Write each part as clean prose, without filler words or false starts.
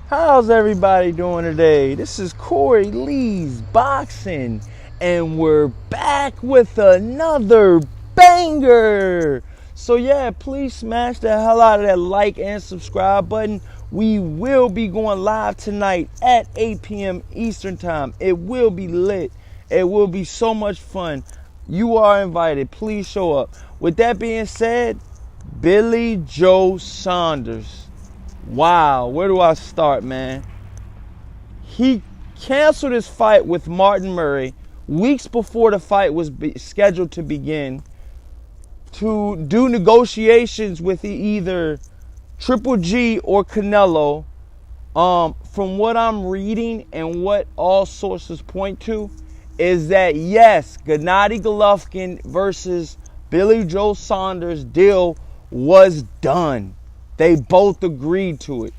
How's everybody doing today? This is Corey Lee's Boxing, and we're back with another banger. So yeah, please smash the hell out of that like and subscribe button. We will be going live tonight at 8 p.m. Eastern Time. It will be lit. It will be so much fun. You are invited. Please show up. With that being said, Billy Joe Saunders. Wow, where do I start, man? He canceled his fight with Martin Murray weeks before the fight was scheduled to begin to do negotiations with either Triple G or Canelo. From what I'm reading and what all sources point to is that, yes, Gennady Golovkin versus Billy Joe Saunders deal was done. They both agreed to it.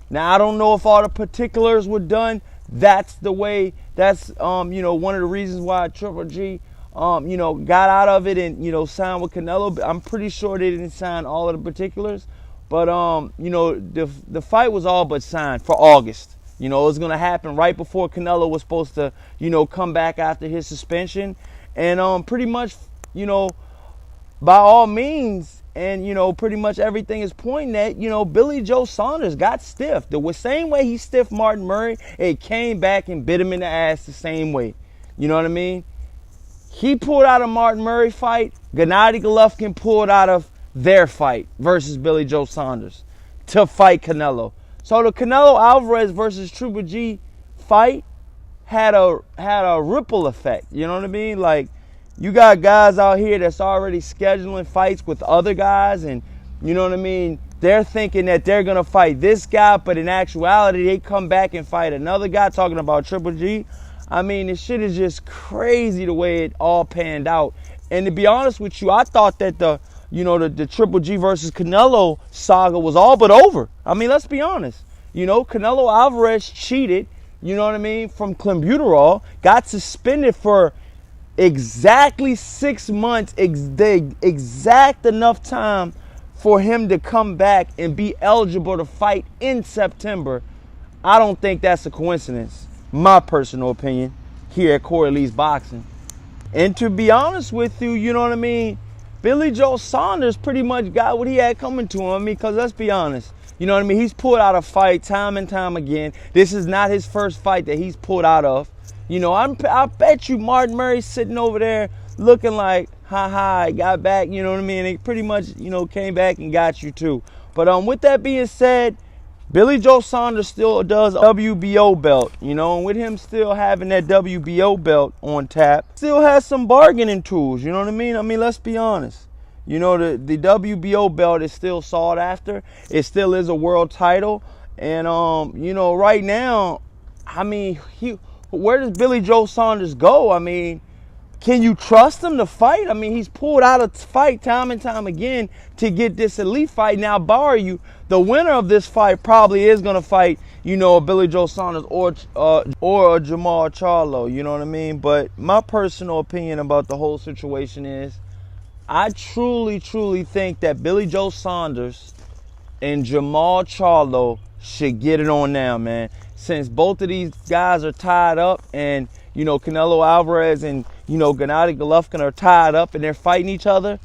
Now, I don't know if all the particulars were done. That's the way, that's, one of the reasons why Triple G, got out of it and, signed with Canelo. I'm pretty sure they didn't sign all of the particulars. But, the fight was all but signed for August. It was going to happen right before Canelo was supposed to, come back after his suspension. And pretty much, by all means, and, pretty much everything is pointing at, Billy Joe Saunders got stiffed. The same way he stiffed Martin Murray, it came back and bit him in the ass the same way. You know what I mean? He pulled out a Martin Murray fight. Gennady Golovkin pulled out of their fight versus Billy Joe Saunders to fight Canelo. So the Canelo Alvarez versus Triple G fight had a ripple effect. You know what I mean? Like, you got guys out here that's already scheduling fights with other guys, and you know what I mean? They're thinking that they're going to fight this guy, but in actuality, they come back and fight another guy, talking about Triple G. I mean, this shit is just crazy the way it all panned out. And to be honest with you, I thought that the Triple G versus Canelo saga was all but over. I mean, let's be honest. Canelo Alvarez cheated, you know what I mean, from clenbuterol, got suspended for exactly 6 months, the exact enough time for him to come back and be eligible to fight in September. I don't think that's a coincidence. My personal opinion here at Corey Lee's Boxing. And to be honest with you, you know what I mean, Billy Joe Saunders pretty much got what he had coming to him. I mean, because let's be honest, you know what I mean, he's pulled out a fight time and time again. This is not his first fight that he's pulled out of. I bet you Martin Murray's sitting over there looking like, I got back, you know what I mean? They pretty much, came back and got you too. But with that being said, Billy Joe Saunders still does a WBO belt, and with him still having that WBO belt on tap, still has some bargaining tools, you know what I mean? I mean, let's be honest. The WBO belt is still sought after. It still is a world title. And, right now, I mean, where does Billy Joe Saunders go? I mean, can you trust him to fight? I mean, he's pulled out a fight time and time again to get this elite fight. Now, bar you, the winner of this fight probably is going to fight, a Billy Joe Saunders or a Jamal Charlo, you know what I mean? But my personal opinion about the whole situation is I truly, truly think that Billy Joe Saunders and Jamal Charlo should get it on now, man. Since both of these guys are tied up and, Canelo Alvarez and, Gennady Golovkin are tied up and they're fighting each other,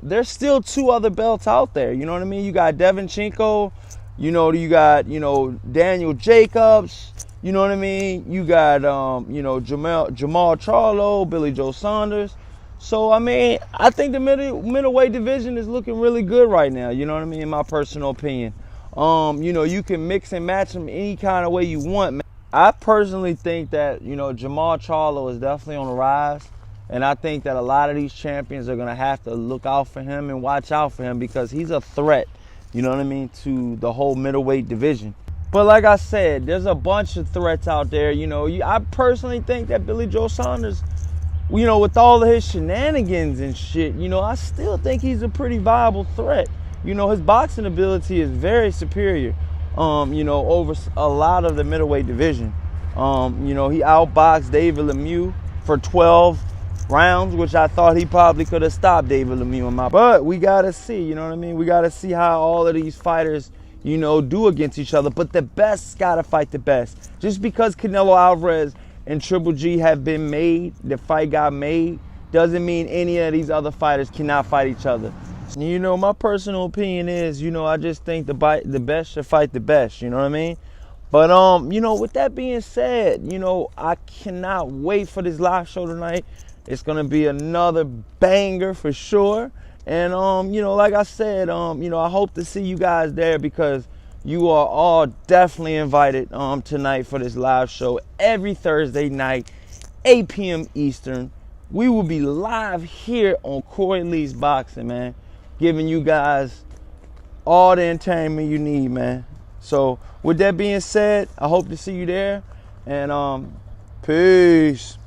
there's still 2 other belts out there. You know what I mean? You got Devinchenko, you got, Daniel Jacobs, you know what I mean? You got, Jamal Charlo, Billy Joe Saunders. So, I mean, I think the middleweight division is looking really good right now, you know what I mean, in my personal opinion. You can mix and match them any kind of way you want, man. I personally think that, Jamal Charlo is definitely on the rise. And I think that a lot of these champions are going to have to look out for him and watch out for him because he's a threat, you know what I mean, to the whole middleweight division. But like I said, there's a bunch of threats out there. I personally think that Billy Joe Saunders, with all of his shenanigans and shit, I still think he's a pretty viable threat. His boxing ability is very superior, over a lot of the middleweight division. He outboxed David Lemieux for 12 rounds, which I thought he probably could have stopped David Lemieux. But we got to see, you know what I mean? We got to see how all of these fighters, do against each other. But the best gotta fight the best. Just because Canelo Alvarez and Triple G have been made, the fight got made, doesn't mean any of these other fighters cannot fight each other. My personal opinion is, I just think the best should fight the best, you know what I mean? But, with that being said, I cannot wait for this live show tonight. It's going to be another banger for sure. And, like I said, I hope to see you guys there, because you are all definitely invited tonight for this live show every Thursday night, 8 p.m. Eastern. We will be live here on Corey Lee's Boxing, man, giving you guys all the entertainment you need, man. So with that being said, I hope to see you there, and peace.